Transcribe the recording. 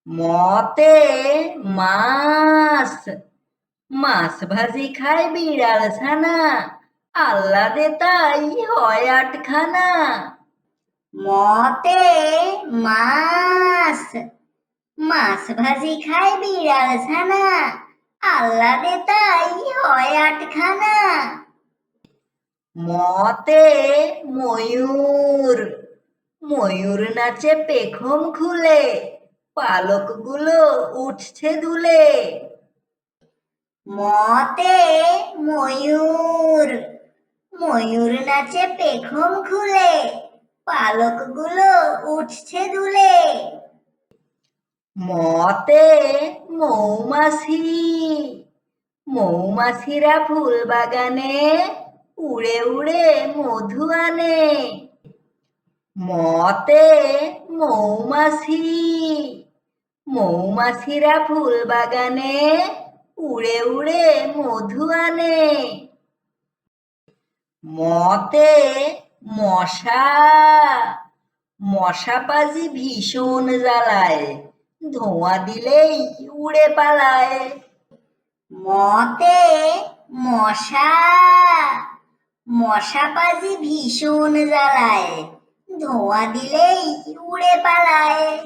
মতে মাছ। মাছ ভাজি খায় বিড়াল ছানা, আহ্লাদে তাই হয় আটখানা। মতে মাছ। মাছ ভাজি খায় বিড়াল ছানা, আহ্লাদে তাই হয় আটখানা। মতে ময়ূর। ময়ূর নাচে পেখম খুলে, পালকগুলো উঠছে দুলে। মতে ময়ূর। ময়ূর নাচে পেখম খুলে, পালকগুলো উঠছে দুলে। মতে মৌমাছি। মৌমাছিরা ফুল বাগানে উড়ে উড়ে মধু আনে। মতে মৌমাছি। মৌমাছিরা ফুল বাগানে উড়ে উড়ে মধু আনে। মতে মশা। মশা পাজি ভীষণ জ্বালায়, ধোঁয়া দিলেই উড়ে পালায়। মতে মশা। মশা পাজি ভীষণ জ্বালায়, ধোঁয়া দিলেই উড়ে পালায়।